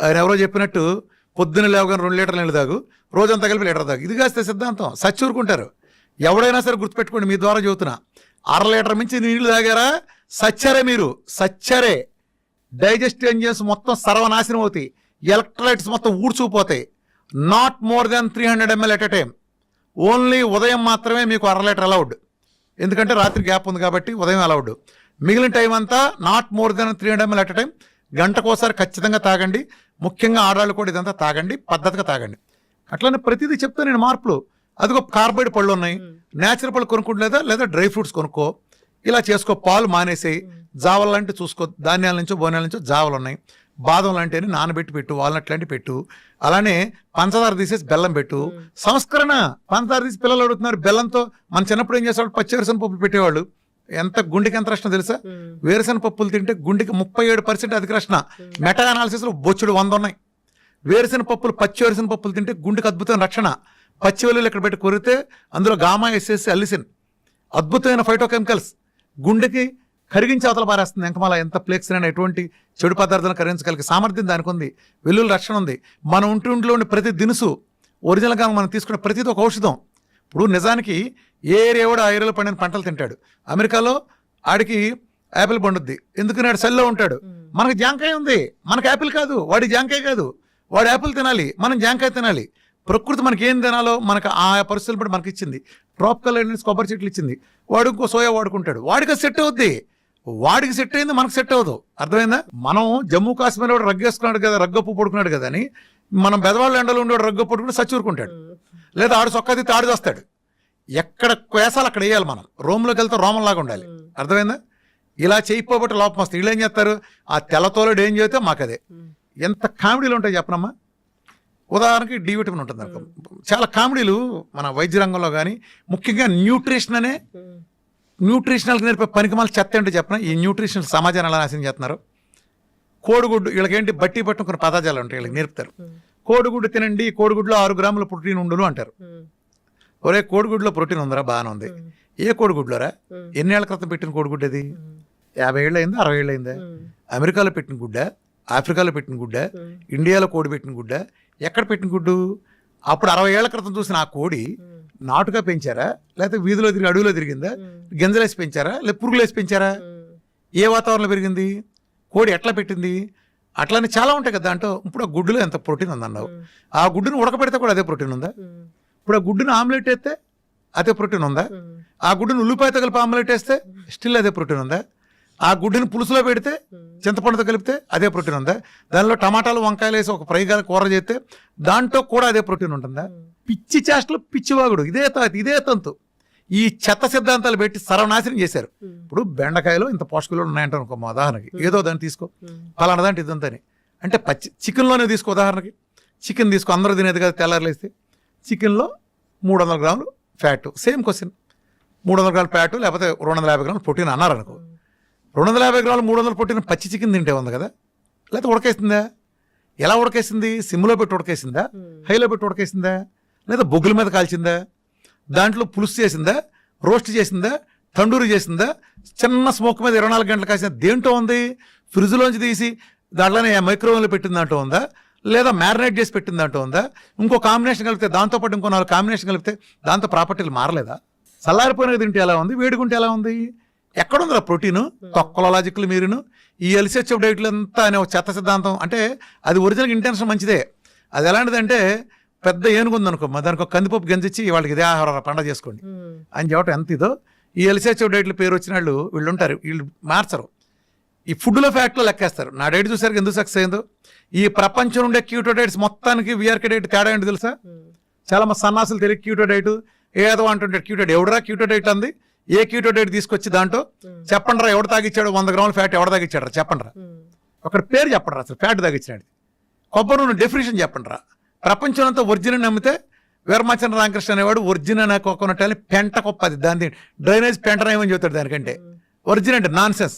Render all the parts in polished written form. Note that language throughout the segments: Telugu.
ఆయన ఎవరో చెప్పినట్టు పొద్దున్న లేవగానే 2 లీటర్ల నీళ్ళు తాగు, రోజంతా కలిపి లీటర్ తాగు. ఇది కాస్తే సిద్ధాంతం, సచ్చూరుకుంటారు. ఎవడైనా సరే గుర్తుపెట్టుకోండి, మీ ద్వారా చెబుతున్నా, 1/2 లీటర్ మించి నీళ్లు తాగారా సచ్చారే, మీరు సచ్చారే. డైజెస్టివ్ ఎంజిన్స్ మొత్తం సర్వనాశనం అవుతాయి, ఎలక్ట్రోలైట్స్ మొత్తం ఊడ్చుకుపోతాయి. Not more than 300 ml at a time. Only ఉదయం మాత్రమే మీకు 1/2 లీటర్ అలౌడ్, ఎందుకంటే రాత్రి గ్యాప్ ఉంది కాబట్టి ఉదయం అలౌడ్. మిగిలిన టైం అంతా not more than 300 ml at a time. గంటకోసారి ఖచ్చితంగా తాగండి. ముఖ్యంగా ఆడవాళ్ళు కూడా ఇదంతా తాగండి, పద్ధతిగా తాగండి. అట్లనే ప్రతిదీ చెప్తా నేను మార్పులు. అదిగో కార్బైడ్ పళ్ళు ఉన్నాయి, నేచురల్ పళ్ళు కొనుక్కుంటలేదా, లేదా డ్రై ఫ్రూట్స్ కొనుక్కో, ఇలా చేసుకో. పాలు మానేసేయి, జావలు లాంటివి చూసుకో, ధాన్యాల నుంచో బోనాల నుంచో జావలు ఉన్నాయి. బాదం లాంటివి నానబెట్టి పెట్టు, వాల్నట్ లాంటివి పెట్టు. అలానే పంచదార తీసేసి బెల్లం పెట్టు. సంస్కరణ. పంచదార తీసి పిల్లలు అడుగుతున్నారు బెల్లంతో. మన చిన్నప్పుడు ఏం చేసేవాళ్ళు, పచ్చివేరుశనగ పప్పులు పెట్టేవాళ్ళు. ఎంత గుండెకి ఎంత రక్షణ తెలుసా? వేరుశనగ పప్పులు తింటే గుండెకి 37% అధిక రక్షణ. మెటా అనాలిసిస్లో బొచ్చుడు 100 ఉన్నాయి. వేరుశనగ పప్పులు, పచ్చి వేరుశనగ పప్పులు తింటే గుండెకి అద్భుతమైన రక్షణ. పచ్చి వెల్లుల్లి ఇక్కడ పెట్టి కొరితే అందులో గామా, ఎస్ఎస్, అల్లిసిన్, అద్భుతమైన ఫైటోకెమికల్స్, గుండెకి కరిగించి అవతల పారేస్తుంది. ఎంకమాల ఎంత ప్లేక్స్ అయినా ఎటువంటి చెడు పదార్థాలను కరిగించగలిగే సామర్థ్యం దానికి ఉంది. వెల్లుల్లి రక్షణ ఉంది. మన ఒంటిలో ఉండే ప్రతి దినుసు, ఒరిజినల్గా మనం తీసుకునే ప్రతిది ఒక ఔషధం. ఇప్పుడు నిజానికి ఏ ఏరియా కూడా ఆ ఏరియాలో పండిన పంటలు తింటాడు. అమెరికాలో ఆడికి యాపిల్ పండుద్ది, ఎందుకని ఆడు సెల్లో ఉంటాడు. మనకు జాంకాయ ఉంది, మనకు యాపిల్ కాదు. వాడి జాంకాయ కాదు, వాడు యాపిల్ తినాలి, మనం జాంకాయ తినాలి. ప్రకృతి మనకి ఏం తినాలో మనకు ఆ పరిస్థితులు బట్టి మనకి ఇచ్చింది. ట్రాపికల్ కొబ్బరి చెట్లు ఇచ్చింది, వాడు ఇంకో సోయా వాడుకుంటాడు, వాడికి సెట్ అవుద్ది. వాడికి సెట్ అయింది, మనకు సెట్ అవ్వదు. అర్థమైందా? మనం జమ్మూ కాశ్మీర్ వాడు రగ్గేసుకున్నాడు కదా, రగ్గప్పు పడుకున్నాడు కదా అని మనం బెదవాళ్ళ ఎండలో ఉండేవాడు రగ్గప్పు పడుకుని సచ్చూరుకుంటాడు. లేదా ఆడు సొక్కది తాడు చేస్తాడు. ఎక్కడ వేసాలు అక్కడ వేయాలి. మనం రోమ్లోకి వెళ్తే రోమంలాగా ఉండాలి. అర్థమైందా? ఇలా చేయకపోబట్టి లోపం వస్తుంది. వీళ్ళు ఏం చేస్తారు, ఆ తెల్లతోలుడు ఏం చేస్తే మాకు అదే. ఎంత కామెడీలు ఉంటాయి చెప్పనమ్మా. ఉదాహరణకి డి విటమిన్ ఉంటుంది అనుకో. చాలా కామెడీలు మన వైద్య రంగంలో కానీ, ముఖ్యంగా న్యూట్రిషన్ అనే న్యూట్రిషనల్కి నేర్పే పనికిమాల చెత్త ఏంటో చెప్పిన. ఈ న్యూట్రిషనల్ సమాజాన్ని ఎలా నాశనం చేస్తున్నారు. కోడిగుడ్డు, వీళ్ళకేంటి బట్టి పట్టిన కొన్ని పదార్థాలు ఉంటాయి, వీళ్ళకి నేర్పుతారు. కోడిగుడ్డు తినండి, కోడిగుడ్లో 6 గ్రాముల ప్రోటీన్ ఉండును అంటారు. ఒరే, కోడిగుడ్లో ప్రోటీన్ ఉందరా, బాగానే ఉంది. ఏ కోడిగుడ్లోరా? ఎన్నేళ్ల క్రితం పెట్టిన కోడిగుడ్డు అది? 50 ఏళ్ళు అయిందా, 60 ఏళ్ళు అయిందా? అమెరికాలో పెట్టిన గుడ్డ, ఆఫ్రికాలో పెట్టిన గుడ్డ, ఇండియాలో కోడి పెట్టిన గుడ్డ, ఎక్కడ పెట్టిన గుడ్డు? అప్పుడు 60 ఏళ్ల క్రితం చూసిన ఆ కోడి నాటుగా పెంచారా, లేకపోతే వీధిలో తిరిగి అడవిలో తిరిగిందా, గింజలేసి పెంచారా, లేదా పురుగులేసి పెంచారా? ఏ వాతావరణంలో పెరిగింది? కోడి ఎట్లా పెట్టింది? అట్లానే చాలా ఉంటాయి కదా దాంట్లో. ఇప్పుడు ఆ గుడ్డులో ఎంత ప్రోటీన్ ఉందన్నావు, ఆ గుడ్డును ఉడకబెడితే కూడా అదే ప్రోటీన్ ఉందా? ఇప్పుడు ఆ గుడ్డును ఆమ్లెట్ వేస్తే అదే ప్రోటీన్ ఉందా? ఆ గుడ్డును ఉల్లిపాయతో కలిపి ఆమ్లెట్ వేస్తే స్టిల్ అదే ప్రోటీన్ ఉందా? ఆ గుడ్డుని పులుసులో పెడితే, చింతపండుతో కలిపితే అదే ప్రోటీన్ ఉందా? దానిలో టమాటాలు, వంకాయలు వేసి ఒక ఫ్రైగా కూర చేస్తే దాంట్లో కూడా అదే ప్రోటీన్ ఉంటుందా? పిచ్చి చేష్టలు, పిచ్చివాగుడు, ఇదే తంతు. ఈ చెత్త సిద్ధాంతాలు పెట్టి సర్వనాశనం చేశారు. ఇప్పుడు బెండకాయలో ఇంత పోషకాలు ఉన్నాయంటారు అనుకో, మా ఉదాహరణకి ఏదో దాన్ని తీసుకో, పలానా దాంట్లో ఇదంతని అంటే పచ్చి చికెన్లోనే తీసుకో. ఉదాహరణకి చికెన్ తీసుకో, అందరూ తినేది కదా తెల్లారులేస్తే. చికెన్లో 300 గ్రాములు ఫ్యాట్. సేమ్ క్వశ్చన్, 300 గ్రాముల ఫ్యాట్ లేకపోతే 250 గ్రాములు ప్రోటీన్ అన్నారు అనుకో. 250 గ్రాములు 300 ప్రోటీన్ పచ్చి చికెన్ తింటే ఉంది కదా, లేకపోతే ఉడకేసిందా? ఎలా ఉడకేసింది? సిమ్లో పెట్టి ఉడకేసిందా, హైలో పెట్టి ఉడకేసిందా, లేదా బొగ్గుల మీద కాల్చిందా, దాంట్లో పులుసు చేసిందా, రోస్ట్ చేసిందా, తండూరి చేసిందా, చిన్న స్మోక్ మీద 24 గంటలు కాసిన దేంట్లో ఉంది? ఫ్రిడ్జ్లోంచి తీసి దాంట్లోనే మైక్రోవేవ్లో పెట్టిన దాంట్లో ఉందా, లేదా మ్యారినేట్ చేసి పెట్టిన దాంట్లో ఉందా? ఇంకో కాంబినేషన్ కలిపితే, దాంతోపాటు ఇంకో 4 కాంబినేషన్ కలిపితే దాంతో ప్రాపర్టీలు మారలేదా? చల్లారిపోయినది తింటే ఎలా ఉంది, వేడుకుంటే ఎలా ఉంది? ఎక్కడుందిరా ప్రోటీను? తొక్కల లాజిక్లు మీరును. ఈ ఎల్సిహెచ్ఎఫ్ డైట్లు అంతా అనే ఒక చెత్త సిద్ధాంతం. అంటే అది ఒరిజినల్ ఇంటెన్షన్ మంచిదే. అది ఎలాంటిదంటే, పెద్ద ఏనుగు ఉందనుకో, దానికి ఒక కందిపప్పు గంజిచ్చి వాళ్ళకి ఇదే ఆహార పండగ చేసుకోండి అని చెప్పటం ఎంత ఇదో. ఈ ఎల్సిహెచ్ఎఫ్ డైట్లు పేరు వచ్చిన వాళ్ళు వీళ్ళు ఉంటారు, వీళ్ళు మార్చరు. ఈ ఫుడ్లో ఫ్యాక్ట్లో లెక్కేస్తారు. నా డైట్ చూసారు ఎందుకు సక్సెస్ అయిందో. ఈ ప్రపంచం ఉండే క్యూటో డైట్స్ మొత్తానికి వీఆర్కే డైట్ తేడా ఏంటి తెలుసా? చాలా మంది సన్నాసులు తెలియదు క్యూటో డైట్ ఏదో అంటుంటాడు. క్యూటో డైట్ ఎవడరా క్యూటో డైట్ అంది? ఏ క్యూటో డైట్ తీసుకొచ్చి దాంట్లో చెప్పండిరా, ఎవడు తాగిచ్చాడు 100 గ్రాముల ఫ్యాట్ ఎవడు తాగిచ్చాడు చెప్పండిరా. ఒకటి పేరు చెప్పండిరా, అసలు ఫ్యాట్ తాగిచ్చినాడు. కొబ్బరి నూనె డెఫినేషన్ చెప్పండిరా. ప్రపంచం అంతా ఒరిజినల్ నమ్మితే వీరమాచంద్ర రామకృష్ణ అనేవాడు ఒరిజినల్ కోకోనట్ అని పెంట కొప్పది, దాని డ్రైనేజ్ పెంటనేమని చెబుతాడు. దానికంటే ఒరిజినల్ అంటే నాన్ సెన్స్.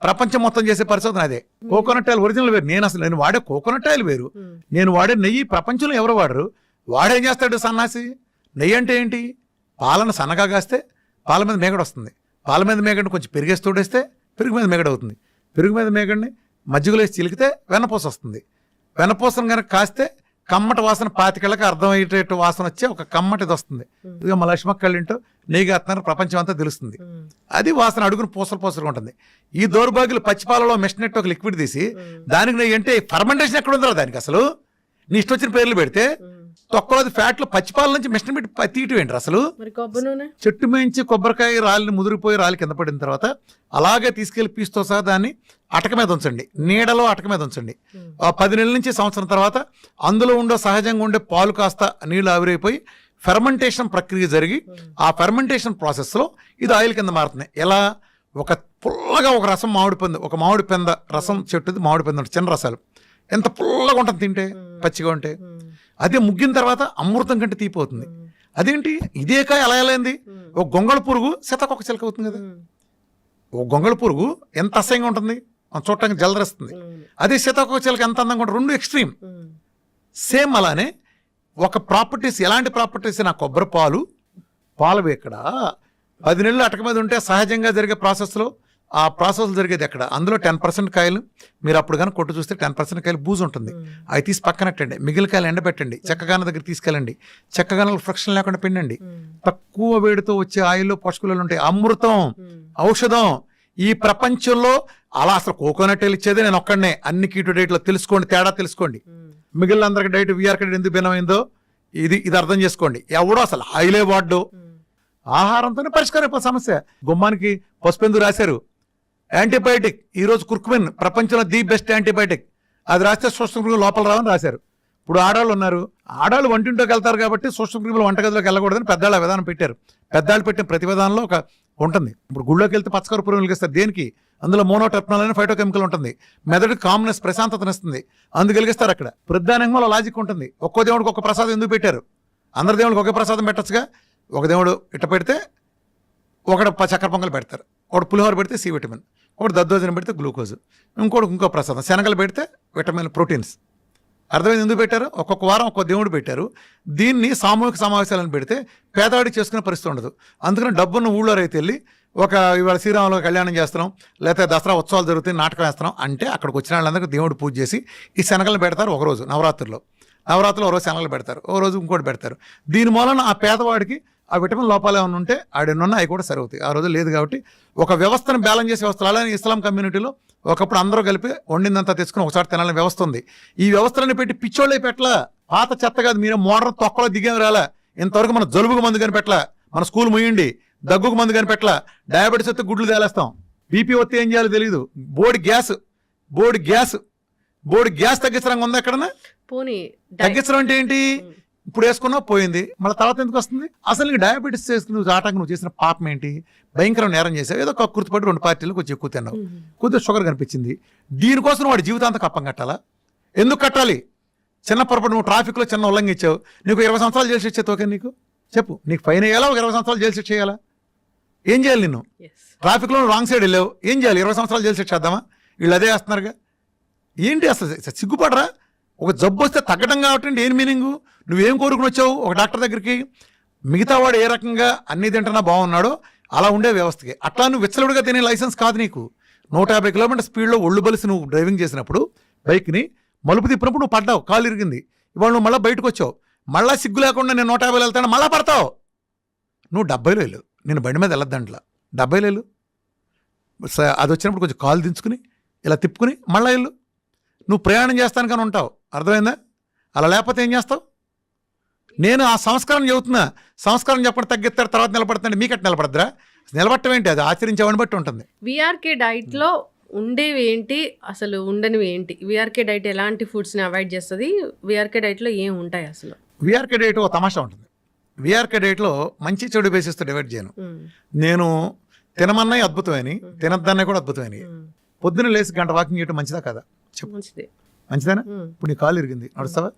ప్రపంచం మొత్తం చేసే పరిశోధన అదే. కోకోనట్ ఆయిల్ ఒరిజినల్ వేరు. నేను వాడే కోకోనట్ ఆయిల్ వేరు, నేను వాడే నెయ్యి ప్రపంచంలో ఎవరు వాడరు. వాడేం చేస్తాడు సన్నాసి? నెయ్యి అంటే ఏంటి? పాలను సన్నగా కాస్తే పాల మీద మేగడ వస్తుంది. పాల మీద మేగడిని కొంచెం పెరిగేసి తోడేస్తే పెరుగు మీద మేగడ అవుతుంది. పెరుగు మీద మేగడిని మజ్జిగలో వేసి చిలికితే వెన్నపూస వస్తుంది. వెనపూసను కనుక కాస్తే కమ్మటి వాసన 25 అర్థమయ్యేటట్టు వాసన వచ్చే ఒక కమ్మటిది వస్తుంది. ఇదిగో మా లక్ష్మక్క కళ్ళింటూ నెయ్యి అత్తన్నారు ప్రపంచం అంతా తెలుస్తుంది. అది వాసన అడుగును పూసలు ఉంటుంది. ఈ దౌర్భాగ్యులు పచ్చిపాలలో మిషన్ ఒక లిక్విడ్ తీసి దానికి నెయ్యి అంటే ఫర్మెంటేషన్ ఎక్కడ ఉందో దానికి అసలు నీ ఇష్టం వచ్చిన పేర్లు పెడితే తొక్కలోది ఫ్యాట్లు పచ్చిపాల నుంచి మిషన్ పెట్టి తీయటం ఏంటి అసలు. చెట్టు మేంచి కొబ్బరికాయ రాలిని ముదిరిపోయి రాలి కింద పడిన తర్వాత అలాగే తీసుకెళ్లి పీస్తో సహా దాన్ని అటక మీద ఉంచండి, నీడలో అటక మీద ఉంచండి. 10 నెలల నుంచి సంవత్సరం తర్వాత అందులో ఉండే సహజంగా ఉండే పాలు కాస్త నీళ్లు ఆవిరైపోయి ఫెర్మెంటేషన్ ప్రక్రియ జరిగి ఆ ఫెర్మెంటేషన్ ప్రాసెస్లో ఇది ఆయిల్ కింద మారుతుంది. ఎలా ఒక పుల్లగా ఒక రసం ఒక మామిడి పెంద రసం చెట్టుది మామిడి పెంద చిన్న రసాలు ఎంత పుల్లగా ఉంటుంది తింటే పచ్చిగా ఉంటే. అదే ముగ్గిన తర్వాత అమృతం కంటే తీపోతుంది. అదేంటి ఇదే కాయ అలా అయింది. ఒక గొంగళ పురుగు సీతాకొక చిలక అవుతుంది కదా. ఒక గొంగళ పురుగు ఎంత అసహ్యంగా ఉంటుంది, చూడటానికి జలదరిస్తుంది. అదే సీతాకొక చిలక ఎంత అందంగా ఉంటుంది, రెండు ఎక్స్ట్రీమ్. సేమ్ అలానే ఒక ప్రాపర్టీస్, ఎలాంటి ప్రాపర్టీస్ నా కొబ్బరి పాలు ఇక్కడ 10 నెలలు అటక మీద ఉంటే సహజంగా జరిగే ప్రాసెస్లో ఆ ప్రాసెస్ జరిగేది ఎక్కడ, అందులో 10% కాయలు మీరు అప్పుడు కానీ కొట్టు చూస్తే 10% కాయలు బూజు ఉంటుంది. అవి తీసి పక్కనట్టండి, మిగిలిన కాయలు ఎండబెట్టండి, చెక్కగాన దగ్గర తీసుకెళ్ళండి, చెక్కగానలు ఫ్రిక్షన్ లేకుండా పిండండి. తక్కువ వేడితో వచ్చే ఆయిల్లో పోషకాలు ఉంటాయి. అమృతం, ఔషధం ఈ ప్రపంచంలో. అలా అసలు కోకోనట్ ఆయిల్ ఇచ్చేది నేను ఒక్కడనే. అన్ని కీటో డైట్లో తెలుసుకోండి, తేడా తెలుసుకోండి. మిగిలిన అందరికి డైట్ వీఆర్కే డైట్ ఎందుకు భిన్నమైందో ఇది అర్థం చేసుకోండి. ఎవడో అసలు ఆయిలే వాడ్డు. ఆహారంతోనే పరిష్కారం అయిపోయి సమస్య. గుమ్మానికి పసుపెందుకు రాశారు, యాంటీబయాటిక్. ఈరోజు కుర్కుమిన్ ప్రపంచంలో ది బెస్ట్ యాంటీబయాటిక్. అది రాస్తే సూక్ష్మక్రిములు లోపల రావని రాశారు. ఇప్పుడు ఆడవాళ్ళు ఉన్నారు, ఆడవాళ్ళు వంటింట్లోకి వెళ్తారు కాబట్టి సూక్ష్మక్రిములు వంటగదిలోకి వెళ్ళకూడదని పెద్దవాళ్ళు ఆ విధానం పెట్టారు. పెద్దవాళ్ళు పెట్టిన ప్రతి విధానంలో ఒక ఉంటుంది. ఇప్పుడు గుళ్ళోకి వెళ్తే పచ్చకర్పూరం వెలిగిస్తారు దేనికి, అందులో మోనోటెర్పనాల్ అనే ఫైటోకెమికల్ ఉంటుంది. మెదడు కామ్నెస్ ప్రశాంతతనిస్తుంది, అందుకు వెలిగిస్తారు. అక్కడ ప్రధానంగా లాజిక్ ఉంటుంది. ఒక్కో దేవుడికి ఒక ప్రసాదం ఎందుకు పెట్టారు, అందరి దేవుడికి ఒకే ప్రసాదం పెట్టచ్చుగా. ఒక దేవుడు ఇట్ట పెడితే ఒకటి చక్కెర పొంగల్ పెడతారు, ఒకటి పులిహోర పెడితే సి విటమిన్, ఒకటి దద్దోజనం పెడితే గ్లూకోజ్, ఇంకో ప్రసాదం శనగలు పెడితే విటమిన్ ప్రోటీన్స్. అర్థమైంది ఎందుకు పెట్టారు. ఒక్కొక్క వారం ఒక్కొక్క దేవుడు పెట్టారు. దీన్ని సామూహిక సమావేశాలను పెడితే పేదవాడికి చేసుకునే పరిస్థితి ఉండదు. అందుకని డబ్బున్న ఊళ్ళో రైతు వెళ్ళి ఇవాళ శ్రీరాములు కళ్యాణం చేస్తున్నాం, లేకపోతే దసరా ఉత్సవాలు జరుగుతాయి, నాటకం వేస్తున్నాం అంటే అక్కడికి వచ్చిన వాళ్ళందరికీ దేవుడు పూజ చేసి ఈ శనగలను పెడతారు. ఒకరోజు నవరాత్రుల్లో ఒకరోజు శనగలు పెడతారు, ఒక రోజు ఇంకోటి పెడతారు. దీని మూలన ఆ పేదవాడికి ఆ విటమిన్ లోపాలు ఏమైనా ఉంటే ఆడెన్నున్నా అవి కూడా సరవుతాయి. ఆ రోజు లేదు కాబట్టి ఒక వ్యవస్థను బ్యాలెన్స్ చేసే వ్యవస్థలు. అలానే ఇస్లాం కమ్యూనిటీలో ఒకప్పుడు అందరూ కలిపి వండిందంతా తెచ్చుకుని ఒకసారి తినాలని వ్యవస్థ ఉంది. ఈ వ్యవస్థలను పెట్టి పిచ్చోళ్ళే పెట్టలా. పాత చెత్త కాదు, మీరు మోడర్న్ తొక్కలో దిగేమి రాలా. ఇంతవరకు మన జలుబుకు మందు కానీ పెట్టలా, మన స్కూల్ ముయ్యండి, దగ్గుకు మందు కానీ పెట్టలా, డయాబెటీస్ వస్తే గుడ్లు తేలేస్తాం, బీపీ వస్తే ఏం చేయాలో తెలియదు, బోర్డు గ్యాస్ తగ్గించడం ఉందా ఎక్కడన్నా? తగ్గించడం అంటే ఏంటి, ఇప్పుడు వేసుకున్నావు పోయింది, మళ్ళీ తర్వాత ఎందుకు వస్తుంది? అసలు నీకు డయాబెటీస్ చేసుకుని నువ్వు చేసిన పాపం ఏంటి? భయంకరం నేరం చేసావు. ఏదో కక్కుర్తిపడి 2 పార్టీలు కొంచెం ఎక్కువ తిన్నావు, కొద్దిగా షుగర్ కనిపించింది. దీనికోసం వాడి జీవితాంతం కప్పం కట్టాలా? ఎందుకు కట్టాలి? చిన్న పొరపాటు నువ్వు ట్రాఫిక్లో చిన్న ఉల్లంఘించావు, నీకు 20 సంవత్సరాలు జైలు శిక్ష ఓకే నీకు చెప్పు, నీకు ఫైన్ వేయాలా, ఒక 20 సంవత్సరాలు జైలు శిక్ష చేయాలా? ఏం చేయాలి? నిన్ను ట్రాఫిక్లో రాంగ్ సైడ్ వెళ్ళావు, ఏం చేయాలి? 20 సంవత్సరాలు జైలు శిక్ష చేద్దామా? వీళ్ళు అదే వేస్తున్నారుగా. ఏంటి అసలు సిగ్గుపడరా? ఒక జబ్బు వస్తే తగ్గడం కాబట్టి ఏం మీనింగు? నువ్వేం కోరుకుని వచ్చావు ఒక డాక్టర్ దగ్గరికి? మిగతా వాడు ఏ రకంగా అన్ని తింటున్నా బాగున్నాడో అలా ఉండే వ్యవస్థకి. అట్లా నువ్వు విచ్చలుడిగా తినే లైసెన్స్ కాదు నీకు. 150 కిలోమీటర్ స్పీడ్లో ఒళ్ళు బలిసి నువ్వు డ్రైవింగ్ చేసినప్పుడు బైక్ని మలుపు తిప్పినప్పుడు నువ్వు పడ్డావు, కాలు ఇరిగింది. ఇవాళ నువ్వు మళ్ళీ బయటకు వచ్చావు, మళ్ళీ సిగ్గు లేకుండా నేను 150 వెళ్తాను, మళ్ళీ పడతావు. నువ్వు 70లో వెళ్ళు, నేను బండి మీద వెళ్ళొద్దంట్లా, 70లో వెళ్ళు. అది వచ్చినప్పుడు కొంచెం కాలు దించుకుని ఇలా తిప్పుకుని మళ్ళీ వెళ్ళు. నువ్వు ప్రయాణం చేస్తాను కానీ ఉంటావు, అర్థమైందా? అలా లేకపోతే ఏం చేస్తావు? నేను ఆ సంస్కారం చెబుతున్నా. సంస్కారం చెప్పడం తగ్గిస్తారు, తర్వాత నిలబడుతుంది. మీకట్టు నిలబడద్దురా? నిలబడటం ఏంటి? అది ఆచరించేవాడిని బట్టి ఉంటుంది. వీఆర్కే డైట్లో ఉండేవి ఏంటి, అసలు ఉండనివి ఏంటి? వీఆర్కే డైట్ ఎలాంటి ఫుడ్స్ని అవాయిడ్ చేస్తుంది? వీఆర్కే డైట్లో ఏం ఉంటాయి అసలు? వీఆర్కే డైట్ ఒక తమాషా ఉంటుంది. వీఆర్కే డైట్లో మంచి చెడు బేసిస్తో డివైడ్ చేయను. నేను తినమన్నాయి అద్భుతమైనవి, తినద్దన్నాయి కూడా అద్భుతమైనవి. పొద్దున్న లేసి గంట వాకింగ్ చేయడం మంచిదా కదా? చెప్పు, మంచిదేనా? ఇప్పుడు నీ కాలు ఇరిగింది, నడుస్తావా?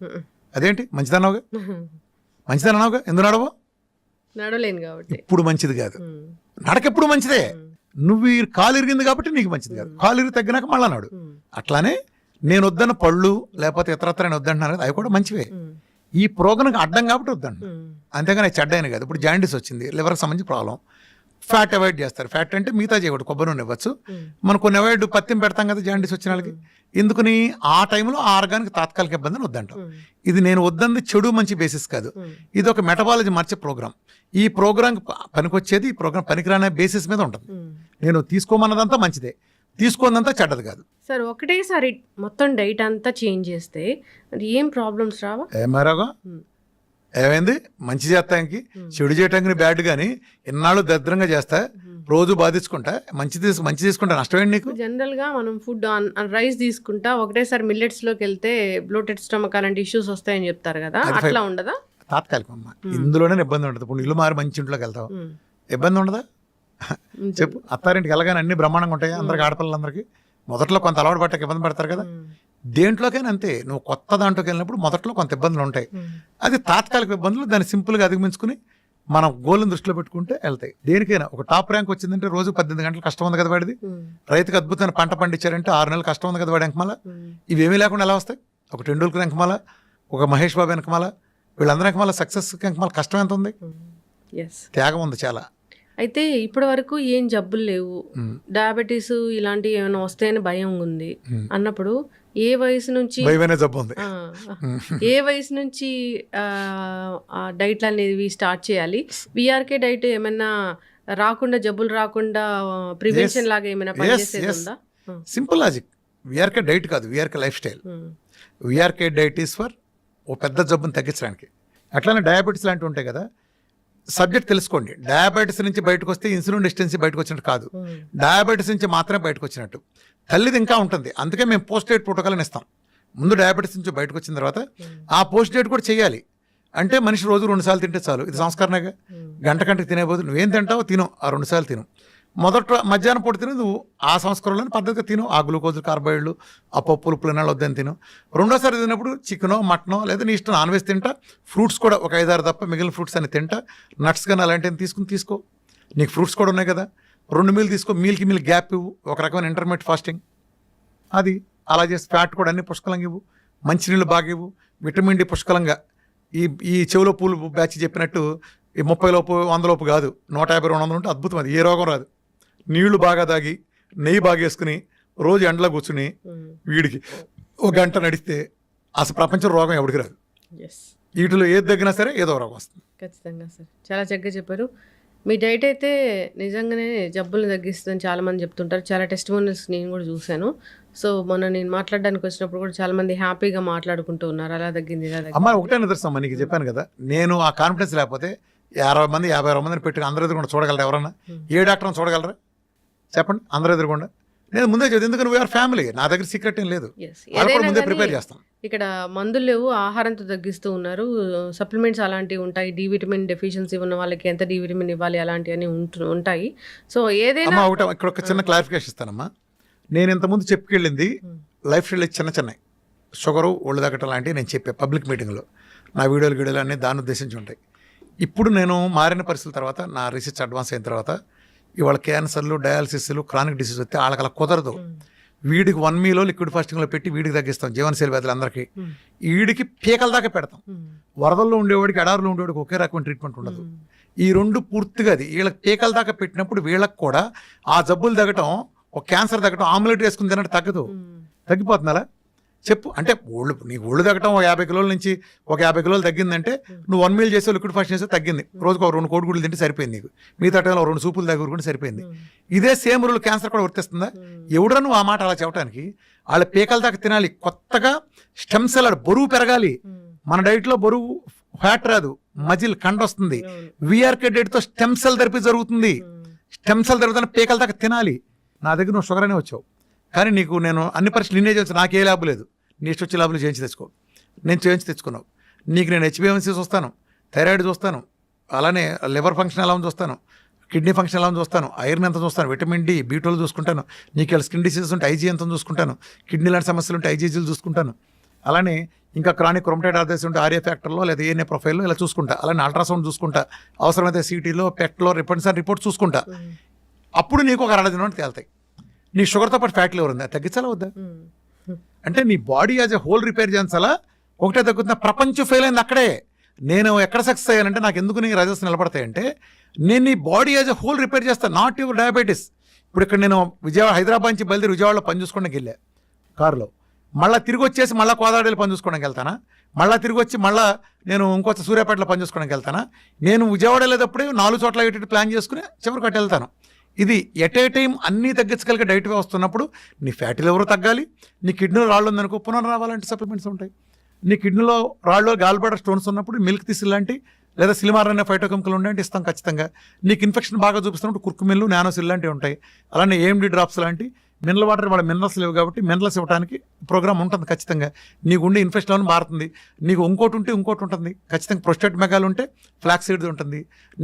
అదేంటి మంచిదన్నావుగా, మంచిదన్నావుగా, ఎందుకు నడవో? నడవలేను కాబట్టి. ఇప్పుడు మంచిది కాదు, నడకెప్పుడు మంచిదే. నువ్వు కాలు ఇరిగింది కాబట్టి నీకు మంచిది కాదు. కాలు ఇరిగి తగ్గినాక మళ్ళా నాడు. అట్లానే నేను వద్దన్న పళ్ళు లేకపోతే ఇతరత్ర వద్దంటున్నాను కదా, అవి కూడా మంచివే. ఈ ప్రోగ్రాంకి అడ్డం కాబట్టి వద్దంటు, అంతేగాని చెడ్డైన కాదు. ఇప్పుడు జాండీస్ వచ్చింది, లివర్కి సంబంధించి ప్రాబ్లం. ఫ్యాట్ అవాయిడ్ చేస్తారు. ఫ్యాట్ అంటే మిగతా చేయకూడదు, కొబ్బరి నూనె ఇవ్వచ్చు. మనం కొన్ని అవాయిడ్ పత్యం పెడతాం కదా జాండీస్ వచ్చిన వాళ్ళకి. ఎందుకని ఆ టైంలో ఆ ఆర్గానికి తాత్కాలిక ఇబ్బందిని వద్దంటాం. ఇది నేను వద్దంది చెడు మంచి బేసిస్ కాదు, ఇది ఒక మెటబాలజీ మార్చే ప్రోగ్రామ్. ఈ ప్రోగ్రామ్ పనికొచ్చేది, ఈ ప్రోగ్రామ్ పనికిరానే బేసిస్ మీద ఉంటుంది. నేను తీసుకోమన్నదంతా మంచిదే, తీసుకోనంతా చెడ్డది కాదు. సార్ ఒకటేసారి మొత్తం డైట్ అంతా చేంజ్ చేస్తే అది ఏం ప్రాబ్లమ్స్ రావా? ఏమారాగా ఏమైంది, మంచి చేస్తానికి చెడు చేయటానికి బ్యాడ్ కానీ ఇన్నాళ్ళు దరిద్రంగా చేస్తా, రోజు బాధించుకుంటా, మంచి తీసుకుంటా, నష్టమేంటి నీకు? జనరల్ గా మనం ఫుడ్ రైస్ తీసుకుంటా ఒకటేసారి మిల్లెట్స్ లోకి వెళ్తే బ్లోటెడ్ స్టమక్ అలాంటి ఇష్యూస్ వస్తాయని చెప్తారు కదా, అట్లా ఉండదా? తాత్కాలికం అమ్మా, ఇందులోనే ఇబ్బంది ఉండదు. ఇప్పుడు ఇల్లు మారి మంచి ఇంట్లోకి వెళ్తావు, ఇబ్బంది ఉండదా? చెప్పు. అత్తారింటికి వెళ్ళగానే అన్ని బ్రహ్మాండంగా ఉంటాయి అందరికి, ఆడపిల్లలందరికీ. మొదట్లో కొంత అలవాటు పట్టక ఇబ్బంది పడతారు కదా, దేంట్లోకైనా అంతే. నువ్వు కొత్త దాంట్లోకి వెళ్ళినప్పుడు మొదట్లో కొంత ఇబ్బందులు ఉంటాయి, అది తాత్కాలిక ఇబ్బందులు. దాన్ని సింపుల్గా అధిగమించుకుని మనం గోల్ని దృష్టిలో పెట్టుకుంటే వెళ్తాయి. దేనికైనా ఒక టాప్ ర్యాంక్ వచ్చిందంటే రోజు 18 గంటలు కష్టం ఉంది కదా వాడిది. రైతుకి అద్భుతమైన పంట పండించారంటే 6 నెలలు కష్టం ఉంది కదా వాడి వెనకమాల. ఇవేమీ లేకుండా ఎలా వస్తాయి? ఒక టెండూల్కర్ వెనకమాల, ఒక మహేష్ బాబు వెనకమాల, వీళ్ళందరి వెనకమాల సక్సెస్ వెనకమాల కష్టం ఎంత ఉంది, త్యాగం ఉంది చాలా. అయితే ఇప్పటి వరకు ఏం జబ్బులు లేవు, డయాబెటీస్ ఇలాంటివి ఏమైనా వస్తాయని భయం ఉంది అన్నప్పుడు ఏ వయసు నుంచి జబ్బు ఉంది, ఏ వయసు నుంచి డైట్లు అనేవి స్టార్ట్ చేయాలి? విఆర్కే డైట్ ఏమైనా రాకుండా, జబ్బులు రాకుండా ప్రివెన్షన్ లాగా ఏమైనా పనిచేసేది ఉందా? Simple logic. విఆర్కే డైట్ కాదు, VRK lifestyle. VRK diet is for ఓ పెద్ద జబ్బుని తగ్గించడానికి. అట్లానే డయాబెటీస్ లాంటివి ఉంటాయి కదా, సబ్జెక్ట్ తెలుసుకోండి. డయాబెటీస్ నుంచి బయటకు వస్తే ఇన్సులిన్ రెసిస్టెన్సీ బయటకు వచ్చినట్టు కాదు, డయాబెటీస్ నుంచి మాత్రమే బయటకు వచ్చినట్టు. తల్లిది ఇంకా ఉంటుంది, అందుకే మేము పోస్ట్ డేట్ ప్రోటోకాల్ అని ఇస్తాం. ముందు డయాబెటీస్ నుంచి బయటకు వచ్చిన తర్వాత ఆ పోస్ట్ డేట్ కూడా చేయాలి. అంటే మనిషి రోజు 2 సార్లు తింటే చాలు, ఇది సంస్కరణగా. గంటకి తినేపోదు, నువ్వేం తింటావో తిను, ఆ 2 సార్లు తిను. మొదట మధ్యాహ్నం పూట తిను, నువ్వు ఆ సంస్కరణలోని పద్ధతిగా తిను. ఆ గ్లూకోజ్, కార్బోహైడ్రేట్లు, ఆ పప్పులు, పులినాలు వద్దని తిను. రెండోసారి తిన్నప్పుడు చికెనో మటనో లేదా నీ ఇష్టం నాన్ వెజ్ తింటా. ఫ్రూట్స్ కూడా ఒక 5-6 తప్ప మిగిలిన ఫ్రూట్స్ అని తింటా. నట్స్ కానీ అలాంటివి తీసుకో. నీకు ఫ్రూట్స్ కూడా ఉన్నాయి కదా, 2 మీల్ తీసుకో. మీల్కి మీల్ గ్యాప్ ఇవ్వు, ఒక రకమైన ఇంటర్మీడియట్ ఫాస్టింగ్. అది అలా చేసి ఫ్యాట్ కూడా అన్ని పుష్కలంగా ఇవ్వు, మంచినీళ్ళు బాగా ఇవ్వు, విటమిన్ డి పుష్కలంగా. ఈ చెవులో పూలు బ్యాచ్ చెప్పినట్టు ఈ 30 లోపు 100 లోపు కాదు, 150-200 ఉంటే అద్భుతం, అది ఏ రోగం రాదు. నీళ్లు బాగా తాగి, నెయ్యి బాగా వేసుకుని, రోజు ఎండలో కూర్చుని వీడికి 1 గంట నడిస్తే అసలు ప్రపంచం రోగం ఎవరికి రాదు. వీటిలో ఏది తగ్గినా సరే ఏదో రోగం వస్తుంది. ఖచ్చితంగా సార్, చాలా చక్కగా చెప్పారు. మీ డైట్ అయితే నిజంగానే జబ్బులు తగ్గిస్తుందని చాలామంది చెప్తుంటారు. చాలా టెస్టిమోనియల్స్ నేను కూడా చూశాను. సో మొన్న నేను మాట్లాడడానికి వచ్చినప్పుడు కూడా చాలా మంది హ్యాపీగా మాట్లాడుకుంటూ ఉన్నారు, అలా తగ్గింది ఇలా తగ్గింది. అమ్మ ఒకటే నిదర్శనం, నీకు చెప్పాను కదా, నేను ఆ కాన్ఫిడెన్స్ లేకపోతే 50 మంది 50 మందిని పెట్టి అందరూ ఎదురుకుండా చూడగలరా? ఎవరన్నా ఏ డాక్టర్ని చూడగలరా చెప్పండి? అందరూ ఎదురుకుండా. నేను ముందే చదివి, ఎందుకంటే వీఆర్ ఫ్యామిలీ, నా దగ్గర సీక్రెట్ ఏం లేదు, ముందే ప్రిపేర్ చేస్తాం. ఇక్కడ మందులు లేవు, ఆహారంతో తగ్గిస్తూ ఉన్నారు. సప్లిమెంట్స్ అలాంటివి ఉంటాయి, డి విటమిన్ డెఫిషియన్సీ ఉన్న వాళ్ళకి ఎంత డి విటమిన్ ఇవ్వాలి అలాంటివన్నీ ఉంటాయి. సో ఏదైనా ఒకటి ఇక్కడ ఒక చిన్న క్లారిఫికేషన్ ఇస్తానమ్మా. నేను ఇంతకుముందు చెప్పుకెళ్ళింది లైఫ్ స్టైల్ చిన్న షుగరు, ఒళ్ళు తగ్గటం లాంటివి నేను చెప్పే పబ్లిక్ మీటింగ్లో. నా వీడియోలు అన్నీ దాన్ని ఉద్దేశించి ఉంటాయి. ఇప్పుడు నేను మారిన పరిస్థితుల తర్వాత, నా రీసెర్చ్ అడ్వాన్స్ అయిన తర్వాత, ఇవాళ క్యాన్సర్లు, డయాలసిస్లు, క్రానిక్ డిసీజ్ వస్తే వాళ్ళకి అలా కుదరదు. వీడికి 1 మీలో లిక్విడ్ ఫాస్టింగ్లో పెట్టి వీడికి తగ్గిస్తాం, జీవనశైలి వ్యాధులు అందరికీ. వీడికి పీకల దాకా పెడతాం. వరదల్లో ఉండేవాడికి, ఎడారిలో ఉండేవాడికి ఒకే రకమైన ట్రీట్మెంట్ ఉండదు. ఈ 2 పూర్తిగా అది వీళ్ళకి పీకల దాకా పెట్టినప్పుడు వీళ్ళకి కూడా ఆ జబ్బులు తగ్గటం, ఒక క్యాన్సర్ తగ్గటం, ఆమ్లెట్ వేసుకుని తినట్టు తగ్గదు. తగ్గిపోతుందా చెప్పు? అంటే నీకు ఒళ్ళు తగ్గటం 50 కిలోల నుంచి ఒక 50 కిలోలు తగ్గిందంటే నువ్వు 1 మీల్ చేసే లిక్విడ్ ఫాస్టింగ్ చేస్తే తగ్గింది. రోజుకు 2 కోడిగుడ్లు తింటే సరిపోయింది నీకు, మిగతా టైంలో 2 సూపులు దగ్గర సరిపోయింది. ఇదే సేమ్ రూల్ క్యాన్సర్ కూడా వర్తిస్తుందా? ఎవడరా నువ్వు ఆ మాట అలా చెప్పడానికి? వాళ్ళ పీకల దాకా తినాలి. కొత్తగా స్టెమ్ సెల్ బరువు పెరగాలి. మన డైట్లో బరువు ఫ్యాట్ రాదు, మజిల్ కండ వస్తుంది. విఆర్కే డైట్తో స్టెమ్ సెల్ థెరపీ జరుగుతుంది. స్టెమ్ సెల్ థెరపీ పీకల దాకా తినాలి. నా దగ్గర నువ్వు షుగర్ అనే వచ్చావు, కానీ నీకు నేను అన్ని పరీక్షలు నిన్నే చేస్తాను, నాకే ల్యాబ్ లేదు. నీ ఇష్టం వచ్చే ల్యాబ్లు చేయించి తెచ్చుకో. నేను చేయించి తెచ్చుకున్నావు. నీకు నేను హెచ్బిఎంసీ చూస్తాను, థైరాయిడ్ చూస్తాను, అలానే లివర్ ఫంక్షన్ ఎలా ఉంది చూస్తాను, కిడ్నీ ఫంక్షన్ ఎలా ఉంది చూస్తాను, ఐరన్ ఎంత చూస్తాను, విటమిన్ డి, B12 చూసుకుంటాను. నీకు ఇలా స్కిన్ డిసీజెస్ ఉంటే ఐజీ ఎంత చూసుకుంటాను, కిడ్నీ లాంటి సమస్యలు ఉంటే ఐజీజీలు చూసుకుంటాను. అలానే ఇంకా క్రానిక్ రొమటైడ్ ఆర్థరైటిస్ ఉంటే ఆర్ఏ ఫ్యాక్టర్లో లేదా ఏఎన్ఏ ప్రొఫైల్లో ఇలా చూసుకుంటా. అలానే అల్ట్రాసౌండ్ చూసుకుంటా, అవసరమైతే సిటీలో, పెట్లో, రిపోర్ట్ చూసుకుంటా. అప్పుడు నీకు ఒక 60 దినం తేలుతాయి. నీ షుగర్తో పాటు ఫ్యాట్ లివర్ ఉంది, అది తగ్గించాలా వద్దా? అంటే నీ body as a whole repair చేయించాలా? ఒకటే తగ్గుతున్నా, ప్రపంచం ఫెయిల్ అయింది అక్కడే. నేను ఎక్కడ సక్సెస్ అయ్యానంటే, నాకు ఎందుకు నీ రిజల్ట్స్ నిలబడతాయంటే, నేను నీ body as a whole repair చేస్తాను, నాట్ యువర్ డయాబెటీస్. ఇప్పుడు ఇక్కడ నేను హైదరాబాద్ నుంచి బయలుదేరి విజయవాడలో పని చూసుకోవడానికి వెళ్ళా కారులో, మళ్ళీ తిరిగి వచ్చేసి మళ్ళీ కోదాడలో పని చూసుకోవడానికి వెళ్తానా, మళ్ళీ తిరిగి వచ్చి మళ్ళీ నేను ఇంకొక సూర్యాపేటలో పని చూసుకోవడానికి వెళ్తానా, నేను విజయవాడ వెళ్ళేటప్పుడే 4 చోట్ల ఇటు ప్లాన్ చేసుకుని చివరికి అటు వెళ్తాను. ఇది ఎట్ ఏ టైం అన్నీ తగ్గించగలిగే డైట్ వస్తున్నప్పుడు నీ ఫ్యాటీ లివర్ తగ్గాలి, నీ కిడ్నీలో రాళ్ళు ఉందనుకో పునరావాలంటే సప్లిమెంట్స్ ఉంటాయి. నీ కిడ్నీలో రాళ్ళు గాల్బ్లాడర్ స్టోన్స్ ఉన్నప్పుడు మిల్క్ తీసి లాంటి లేదా సిలిమార్ అనే ఫైటోకెమికల్ ఉండే ఇస్తాం ఖచ్చితంగా. నీకు ఇన్ఫెక్షన్ బాగా చూపిస్తున్నప్పుడు కుర్కుమిల్లు నానోసిల్ లాంటివి ఉంటాయి. అలానే ఏఎండి డ్రాప్స్ లాంటి మినరల్ వాటర్ వాళ్ళ మినరల్స్ లేవు కాబట్టి మినరల్స్ ఇవ్వడానికి ప్రోగ్రామ్ ఉంటుంది ఖచ్చితంగా. నీకు ఉండే ఇన్ఫెక్షన్ మారుతుంది. నీకు ఇంకోటి ఉంటే ఇంకోటి ఉంటుంది ఖచ్చితంగా. ప్రొస్టేట్ మెగాలు ఉంటే ఫ్లాక్స్ సీడ్ ఉంటుంది.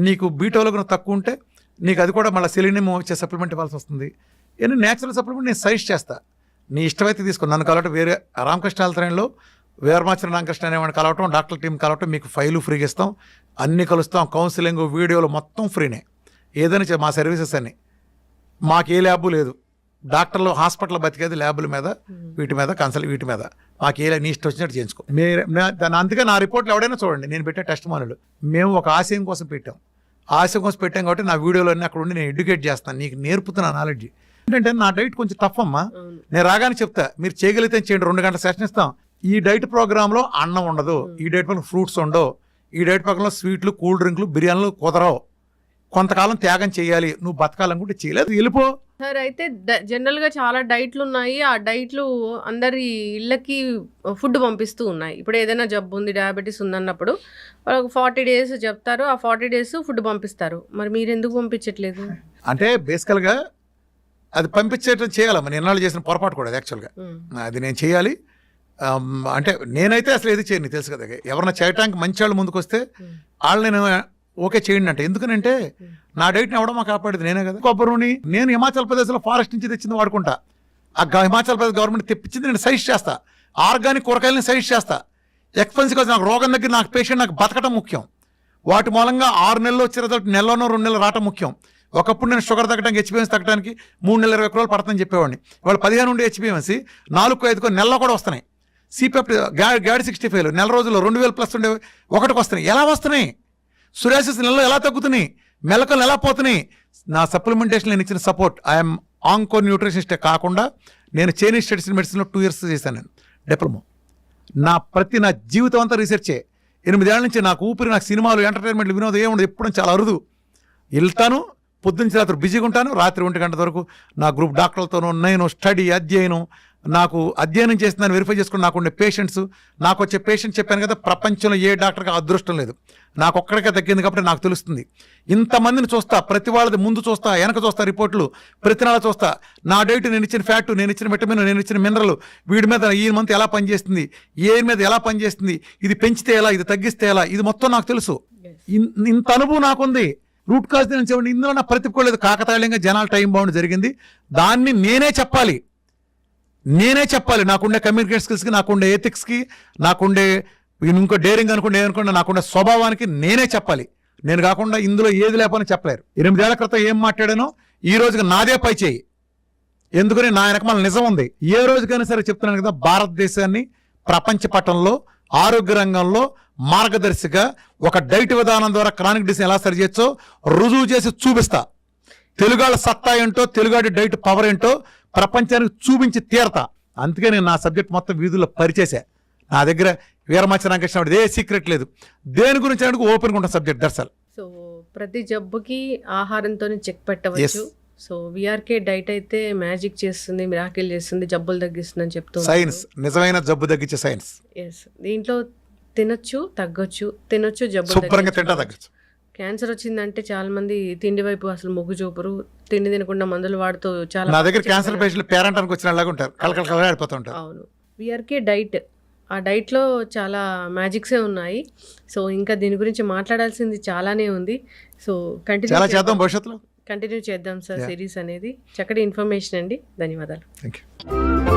నీకు బీటోలో తక్కువ ఉంటే నీకు అది కూడా మళ్ళీ సెలీనియం వచ్చే సప్లిమెంట్ ఇవ్వాల్సి వస్తుంది. ఇవన్నీ న్యాచురల్ సప్లిమెంట్ నేను సజెస్ట్ చేస్తా. నీ ఇష్టమైతే తీసుకో. నన్ను కలవటం వేరే రామకృష్ణ ఆలయంలో వీరమాచరణ రామకృష్ణ అనేవాడిని కలవటం, డాక్టర్ టీం కలవటం, మీకు ఫైలు ఫ్రీగా ఇస్తాం, అన్నీ కలుస్తాం, కౌన్సిలింగ్ వీడియోలు మొత్తం ఫ్రీనే. ఏదైనా మా సర్వీసెస్ అన్ని మాకు ఏ ల్యాబ్ లేదు. డాక్టర్లు హాస్పిటల్ బతికేది ల్యాబుల మీద, వీటి మీద కన్సల్ట్, వీటి మీద మాకు ఏ నీ ఇష్టం వచ్చినట్టు చేయించుకో. అందుకే నా రిపోర్ట్లు ఎవడైనా చూడండి, నేను పెట్టే టెస్ట్ మానులు మేము ఒక ఆశయం కోసం పెట్టాం. ఆశయం కోసం పెట్టాం కాబట్టి నా వీడియోలో అన్నీ అక్కడ ఉండి నేను ఎడ్యుకేట్ చేస్తాను, నీకు నేర్పుతున్నా నాలెడ్జ్. ఏంటంటే నా డైట్ కొంచెం టఫ్ అమ్మా, నేను రాగానే చెప్తా మీరు చేయగలిగితే చేయండి, 2 గంటల సెషన్ ఇస్తాం. ఈ డైట్ ప్రోగ్రాంలో అన్నం ఉండదు, ఈ డైట్ పక్కన ఫ్రూట్స్ ఉండవు, ఈ డైట్ పక్కన స్వీట్లు, కూల్ డ్రింక్లు, బిర్యానీలు కుదరవు. కొంతకాలం త్యాగం చేయాలి, నువ్వు బతకాలనుకుంటే చేయలేదు వెళ్ళిపో. సార్ అయితే జనరల్గా చాలా డైట్లు ఉన్నాయి. ఆ డైట్లు అందరి ఇళ్ళకి ఫుడ్ పంపిస్తూ ఉన్నాయి. ఇప్పుడు ఏదైనా జబ్బు ఉంది, డయాబెటీస్ ఉందన్నప్పుడు వాళ్ళకి 40 days చెప్తారు, ఆ 40 days ఫుడ్ పంపిస్తారు. మరి మీరు ఎందుకు పంపించట్లేదు? అంటే బేసికల్గా అది పంపించేటం చేయాలమ్మా. నేను ఎన్నాళ్ళు చేసిన పొరపాటు కూడా అది యాక్చువల్గా అది నేను చేయాలి. అంటే నేనైతే అసలు ఏది చేయను, తెలుసు కదా. ఎవరన్నా చేయటానికి మంచి వాళ్ళు ముందుకు వస్తే వాళ్ళు నేను ఓకే చేయండి అంటే. ఎందుకనంటే నా డైట్ని ఎవడమా కాపాడేది నేనే కదా. కొబ్బరి నూనె నేను హిమాచల్ ప్రదేశ్లో ఫారెస్ట్ నుంచి తెచ్చింది వాడుకుంటా. ఆ హిమాచల్ ప్రదేశ్ గవర్నమెంట్ తెప్పించింది నేను సజెస్ట్ చేస్తా. ఆర్గానిక్ కూరగాయలని సజెస్ట్ చేస్తా. ఎక్స్పెన్సివ్ నాకు రోగం దగ్గర నాకు పేషెంట్ నాకు బతకటం ముఖ్యం. వాటి మూలంగా 6 నెలలు వచ్చే రిజల్ట్ నెలలోనో 2 నెలలు రావటం ముఖ్యం. ఒకప్పుడు నేను షుగర్ తగ్గడానికి, హెచ్బిఎన్స్ తగ్గడానికి 3 నెలల 20 రోజులు పడుతుందని చెప్పేవాడిని. వాళ్ళు 15 నుండి హెచ్బిఎంసి 4-5 నెలలో కూడా వస్తున్నాయి. సిపెప్ట్ గ్యాడ్ 65 నెల రోజుల్లో 2000 ప్లస్ ఉండే ఒకటికి వస్తున్నాయి. ఎలా వస్తున్నాయి? సురాసిస్ నెలలో ఎలా తగ్గుతున్నాయి? మెలకలు ఎలా పోతున్నాయి? నా సప్లిమెంటేషన్ నేను ఇచ్చిన సపోర్ట్. ఐఎమ్ ఆంకో న్యూట్రిషనిస్టే కాకుండా నేను చైనీస్ స్టడీస్ మెడిసిన్లో 2 years చేశాను నేను డిప్లొమా. నా జీవితం అంతా రీసెర్చే. 8 ఏళ్ల నుంచి నాకు ఊపిరి, నాకు సినిమాలు, ఎంటర్టైన్మెంట్లు, వినోదం ఏముండదు. ఎప్పుడు చాలా అరుదు. వెళ్తాను, పొద్దున్న రాత్రి బిజీగా ఉంటాను, రాత్రి 1 గంట వరకు నా గ్రూప్ డాక్టర్లతోనూ నేను స్టడీ అధ్యయనం, నాకు అధ్యయనం చేస్తున్నాను, వెరిఫై చేసుకుని నాకు ఉండే పేషెంట్స్, నాకు వచ్చే పేషెంట్ చెప్పాను కదా, ప్రపంచంలో ఏ డాక్టర్కి అదృష్టం లేదు, నాకు ఒక్కడికే తగ్గింది కాబట్టి నాకు తెలుస్తుంది. ఇంతమందిని చూస్తా, ప్రతి వాళ్ళది ముందు చూస్తా, వెనక చూస్తా, రిపోర్ట్లు ప్రతి నెల చూస్తా. నా డైట్, నేను ఇచ్చిన ఫ్యాట్, నేను ఇచ్చిన విటమిన్, నేను ఇచ్చిన మినరల్, వీడి మీద ఈ మంత్ ఎలా పనిచేస్తుంది, ఏ మీద ఎలా పనిచేస్తుంది, ఇది పెంచితే ఎలా, ఇది తగ్గిస్తే ఎలా, ఇది మొత్తం నాకు తెలుసు. ఇంత అనుభవం నాకుంది. రూట్ కాజ్ నేను చెప్పండి, ఇందులో నా ప్రతిపోలేదు. కాకతాళీయంగా జనాల టైం బౌండ్ జరిగింది. దాన్ని నేనే చెప్పాలి. నాకుండే కమ్యూనికేషన్ స్కిల్స్కి, నాకుండే ఎథిక్స్కి, నాకుండే ఇంకో డేరింగ్ అనుకుంటే ఏదనుకుంటే నాకుండే స్వభావానికి నేనే చెప్పాలి. నేను కాకుండా ఇందులో ఏది లేపని చెప్పలేరు. 8 ఏళ్ల క్రితం ఏం మాట్లాడానో ఈ రోజుకి నాదే పై చేయి. ఎందుకని నా వెనకమాల నిజం ఉంది. ఏ రోజుకైనా సరే చెప్తున్నాను కదా, భారతదేశాన్ని ప్రపంచ పటంలో ఆరోగ్య రంగంలో మార్గదర్శిగా ఒక డైట్ విధానం ద్వారా క్రానిక్ డిసీజ్ ఎలా సరి చేయొచ్చో రుజువు చేసి చూపిస్తా. తెలుగాళ్ళ సత్తా ఏంటో, తెలుగాడి డైట్ పవర్ ఏంటో ప్రపంచానికి చూపించి తీరతా. అందుకే నేను నా సబ్జెక్ట్ మొత్తం వీధుల్లో పరిచేసా. నా దగ్గర వీరమాచరణ రామకృష్ణ ఏ సీక్రెట్ లేదు. దేని గురించి అంటే ఓపెన్గా ఉంటాను సబ్జెక్ట్ దర్శల్. సో ప్రతి జబ్బుకి ఆహారంతోనే చెక్ పెట్టవచ్చు. సో విఆర్కే డైట్ అయితే మ్యాజిక్ చేస్తుంది, మిరాకిల్ చేస్తుంది, జబ్బులు తగ్గిస్తుంది అని చెప్తూ సైన్స్, నిజమైన జబ్బు తగ్గించే సైన్స్. ఎస్, దీంట్లో తినొచ్చు, తగ్గొచ్చు, తినొచ్చు, జబ్బు శుభ్రంగా తింటా తగ్గచ్చు. క్యాన్సర్ వచ్చిందంటే చాలా మంది తిండి వైపు అసలు మొగ్గు చూపరు, తిండి తినకుండా మందులు వాడుతూ చాలా. నా దగ్గర క్యాన్సర్ పేషెంట్లు పేరెంటానికి వచ్చిన లాగా ఉంటారు, కలకల ఆడిపోతుంటారు. అవును, విఆర్కే డైట్, ఆ డైట్లో చాలా మ్యాజిక్సే ఉన్నాయి. సో ఇంకా దీని గురించి మాట్లాడాల్సింది చాలానే ఉంది. సో కంటిన్యూ చేద్దాం సార్ సిరీస్ అనేది. చక్కటి ఇన్ఫర్మేషన్ అండి, ధన్యవాదాలు. Thank you.